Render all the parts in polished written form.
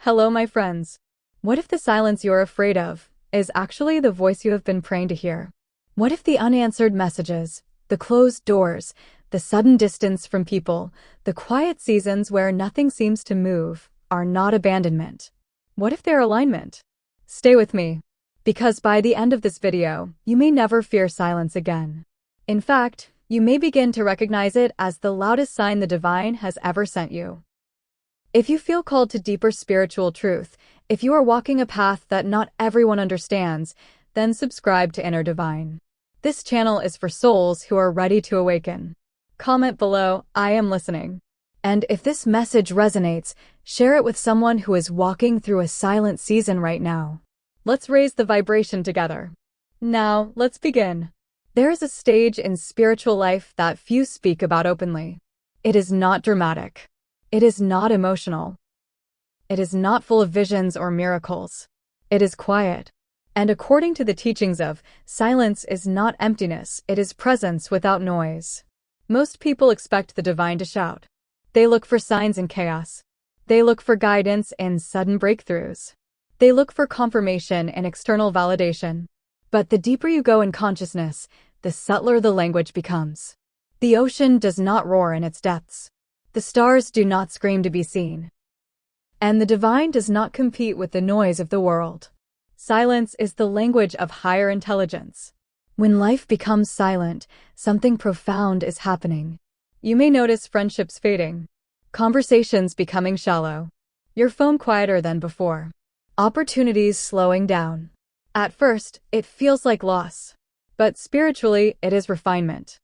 Hello, my friends. What if the silence you're afraid of is actually the voice you have been praying to hear? What if the unanswered messages, the closed doors, the sudden distance from people, the quiet seasons where nothing seems to move, are not abandonment? What if they're alignment? Stay with me, because by the end of this video, you may never fear silence again. In fact, you may begin to recognize it as the loudest sign the divine has ever sent you. If you feel called to deeper spiritual truth, if you are walking a path that not everyone understands, then subscribe to Inner Divine. This channel is for souls who are ready to awaken. Comment below, I am listening. And if this message resonates, share it with someone who is walking through a silent season right now. Let's raise the vibration together. Now, let's begin. There is a stage in spiritual life that few speak about openly. It is not dramatic. It is not emotional. It is not full of visions or miracles. It is quiet. And according to the teachings of, silence is not emptiness, it is presence without noise. Most people expect the divine to shout. They look for signs in chaos. They look for guidance in sudden breakthroughs. They look for confirmation in external validation. But the deeper you go in consciousness, the subtler the language becomes. The ocean does not roar in its depths. The stars do not scream to be seen. And the divine does not compete with the noise of the world. Silence is the language of higher intelligence. When life becomes silent, something profound is happening. You may notice friendships fading, conversations becoming shallow, your phone quieter than before, opportunities slowing down. At first, it feels like loss. But spiritually, it is refinement.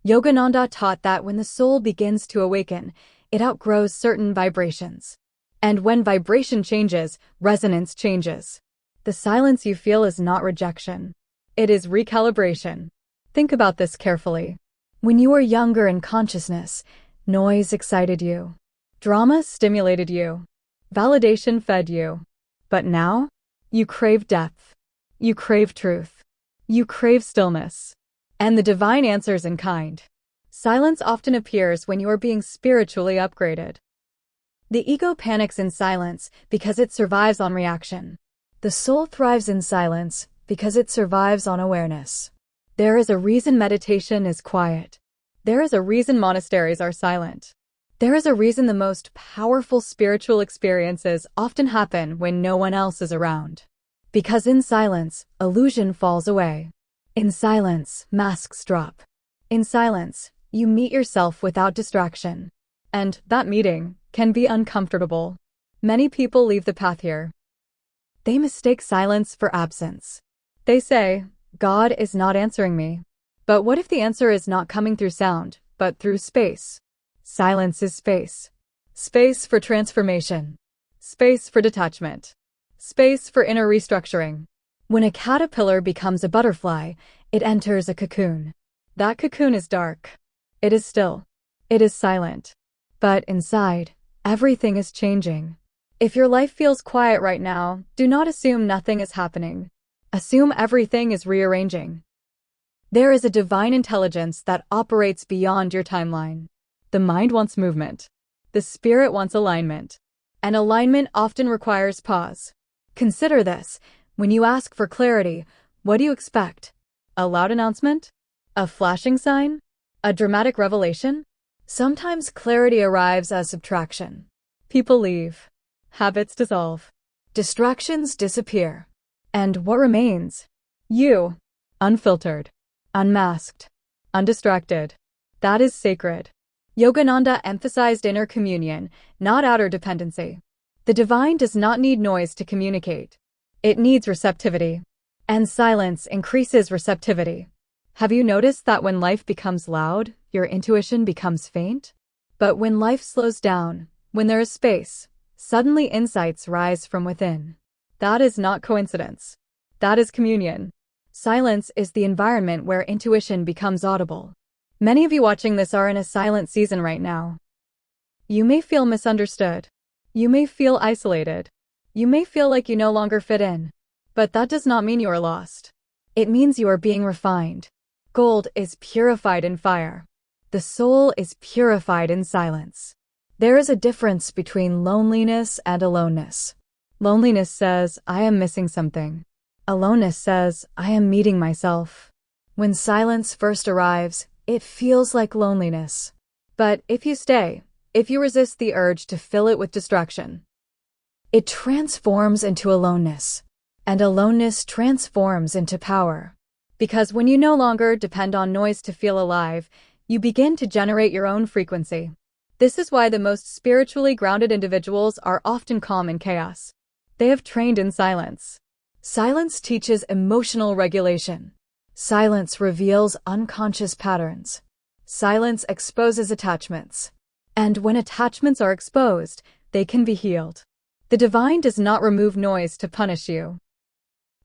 Yogananda taught that when the soul begins to awaken, it outgrows certain vibrations. And when vibration changes, resonance changes. The silence you feel is not rejection. It is recalibration. Think about this carefully. When you were younger in consciousness, noise excited you. Drama stimulated you. Validation fed you. But now, you crave depth. You crave truth. You crave stillness. And the divine answers in kind. Silence often appears when you are being spiritually upgraded. The ego panics in silence because it survives on reaction. The soul thrives in silence because it survives on awareness. There is a reason meditation is quiet. There is a reason monasteries are silent. There is a reason the most powerful spiritual experiences often happen when no one else is around. Because in silence, illusion falls away. In silence, masks drop. In silence, you meet yourself without distraction. And that meeting can be uncomfortable. Many people leave the path here. They mistake silence for absence. They say, God is not answering me. But what if the answer is not coming through sound, but through space? Silence is space. Space for transformation. Space for detachment. Space for inner restructuring. When a caterpillar becomes a butterfly, it enters a cocoon. That cocoon is dark. It is still. It is silent. But inside, everything is changing. If your life feels quiet right now, do not assume nothing is happening. Assume everything is rearranging. There is a divine intelligence that operates beyond your timeline. The mind wants movement. The spirit wants alignment. And alignment often requires pause. Consider this. When you ask for clarity, what do you expect? A loud announcement? A flashing sign? A dramatic revelation? Sometimes clarity arrives as subtraction. People leave. Habits dissolve. Distractions disappear. And what remains? You. Unfiltered. Unmasked. Undistracted. That is sacred. Yogananda emphasized inner communion, not outer dependency. The divine does not need noise to communicate. It needs receptivity. And silence increases receptivity. Have you noticed that when life becomes loud, your intuition becomes faint? But when life slows down, when there is space, suddenly insights rise from within. That is not coincidence. That is communion. Silence is the environment where intuition becomes audible. Many of you watching this are in a silent season right now. You may feel misunderstood. You may feel isolated. You may feel like you no longer fit in. But that does not mean you are lost. It means you are being refined. Gold is purified in fire. The soul is purified in silence. There is a difference between loneliness and aloneness. Loneliness says, I am missing something. Aloneness says, I am meeting myself. When silence first arrives, it feels like loneliness. But if you stay, if you resist the urge to fill it with distraction, it transforms into aloneness. And aloneness transforms into power. Because when you no longer depend on noise to feel alive, you begin to generate your own frequency. This is why the most spiritually grounded individuals are often calm in chaos. They have trained in silence. Silence teaches emotional regulation. Silence reveals unconscious patterns. Silence exposes attachments. And when attachments are exposed, they can be healed. The divine does not remove noise to punish you.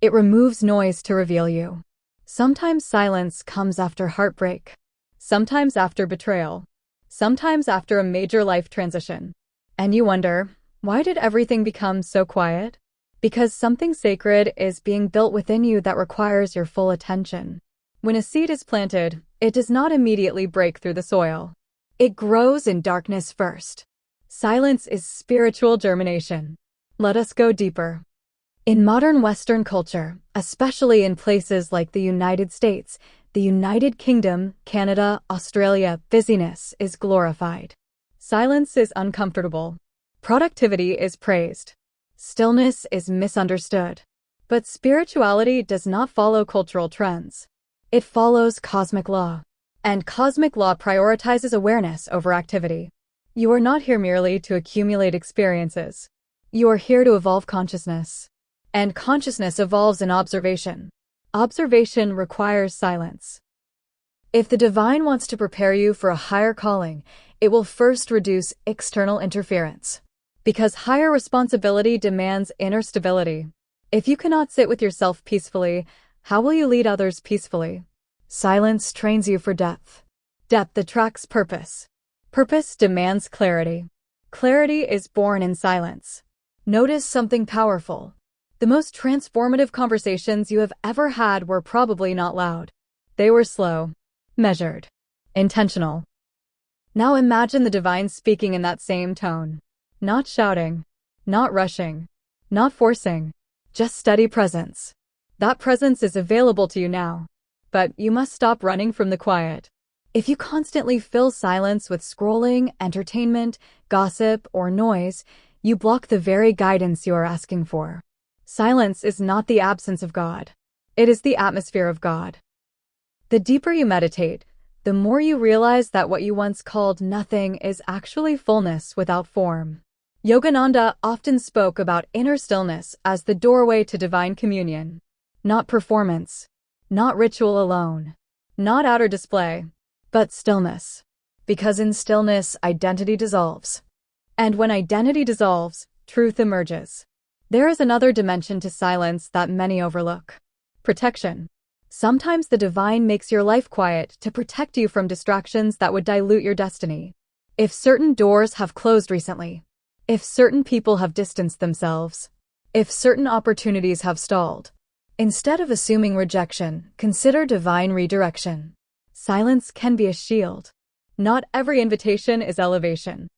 It removes noise to reveal you. Sometimes silence comes after heartbreak. Sometimes after betrayal. Sometimes after a major life transition. And you wonder, why did everything become so quiet? Because something sacred is being built within you that requires your full attention. When a seed is planted, it does not immediately break through the soil. It grows in darkness first. Silence is spiritual germination. Let us go deeper. In modern Western culture, especially in places like the United States, the United Kingdom, Canada, Australia, busyness is glorified. Silence is uncomfortable. Productivity is praised. Stillness is misunderstood. But spirituality does not follow cultural trends. It follows cosmic law. And cosmic law prioritizes awareness over activity. You are not here merely to accumulate experiences. You are here to evolve consciousness. And consciousness evolves in observation. Observation requires silence. If the divine wants to prepare you for a higher calling, it will first reduce external interference. Because higher responsibility demands inner stability. If you cannot sit with yourself peacefully, how will you lead others peacefully? Silence trains you for depth. Depth attracts purpose. Purpose demands clarity. Clarity is born in silence. Notice something powerful. The most transformative conversations you have ever had were probably not loud. They were slow, measured, intentional. Now imagine the divine speaking in that same tone. Not shouting, not rushing, not forcing, just steady presence. That presence is available to you now. But you must stop running from the quiet. If you constantly fill silence with scrolling, entertainment, gossip, or noise, you block the very guidance you are asking for. Silence is not the absence of God. It is the atmosphere of God. The deeper you meditate, the more you realize that what you once called nothing is actually fullness without form. Yogananda often spoke about inner stillness as the doorway to divine communion. Not performance, not ritual alone, not outer display, but stillness. Because in stillness, identity dissolves. And when identity dissolves, truth emerges. There is another dimension to silence that many overlook. Protection. Sometimes the divine makes your life quiet to protect you from distractions that would dilute your destiny. If certain doors have closed recently, if certain people have distanced themselves, if certain opportunities have stalled, instead of assuming rejection, consider divine redirection. Silence can be a shield. Not every invitation is elevation.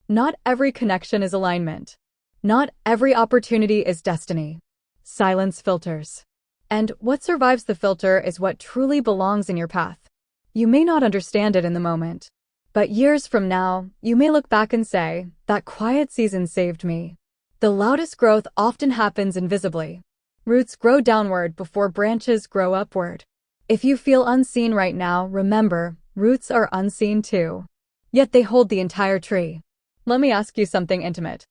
Not every connection is alignment. Not every opportunity is destiny. Silence filters. And what survives the filter is what truly belongs in your path. You may not understand it in the moment, but years from now, you may look back and say, that quiet season saved me. The loudest growth often happens invisibly. Roots grow downward before branches grow upward. If you feel unseen right now, remember, roots are unseen too. Yet they hold the entire tree. Let me ask you something intimate.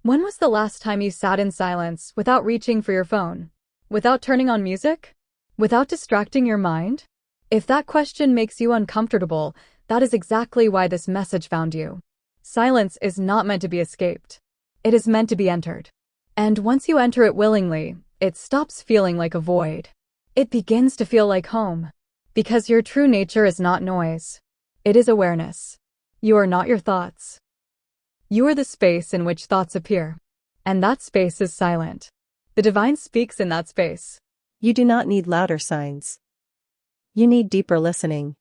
When was the last time you sat in silence without reaching for your phone? Without turning on music? Without distracting your mind? If that question makes you uncomfortable, that is exactly why this message found you. Silence is not meant to be escaped. It is meant to be entered. And once you enter it willingly, it stops feeling like a void. It begins to feel like home. Because your true nature is not noise. It is awareness. You are not your thoughts. You are the space in which thoughts appear. And that space is silent. The divine speaks in that space. You do not need louder signs. You need deeper listening.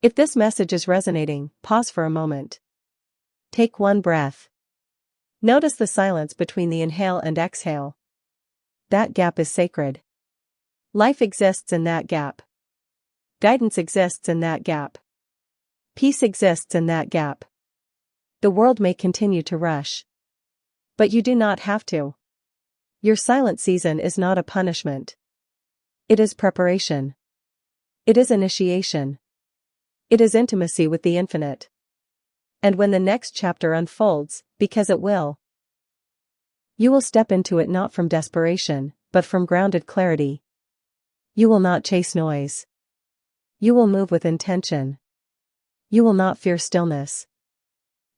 If this message is resonating, pause for a moment. Take one breath. Notice the silence between the inhale and exhale. That gap is sacred. Life exists in that gap. Guidance exists in that gap. Peace exists in that gap. The world may continue to rush, but you do not have to. Your silent season is not a punishment. It is preparation. It is initiation. It is intimacy with the infinite. And when the next chapter unfolds, because it will, you will step into it not from desperation, but from grounded clarity. You will not chase noise. You will move with intention. You will not fear stillness.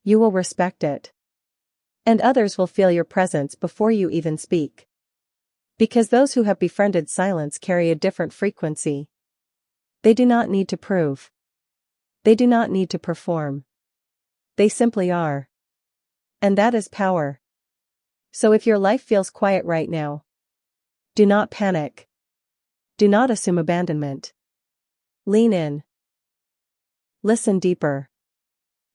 You will respect it. And others will feel your presence before you even speak. Because those who have befriended silence carry a different frequency. They do not need to prove. They do not need to perform. They simply are. And that is power. So if your life feels quiet right now, do not panic. Do not assume abandonment. Lean in. Listen deeper.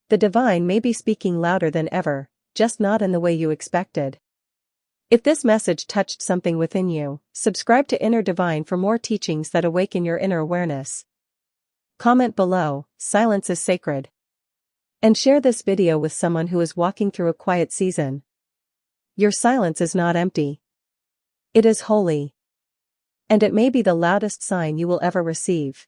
The divine may be speaking louder than ever, just not in the way you expected. If this message touched something within you, subscribe to Inner Divine for more teachings that awaken your inner awareness. Comment below, silence is sacred. And share this video with someone who is walking through a quiet season. Your silence is not empty. It is holy. And it may be the loudest sign you will ever receive.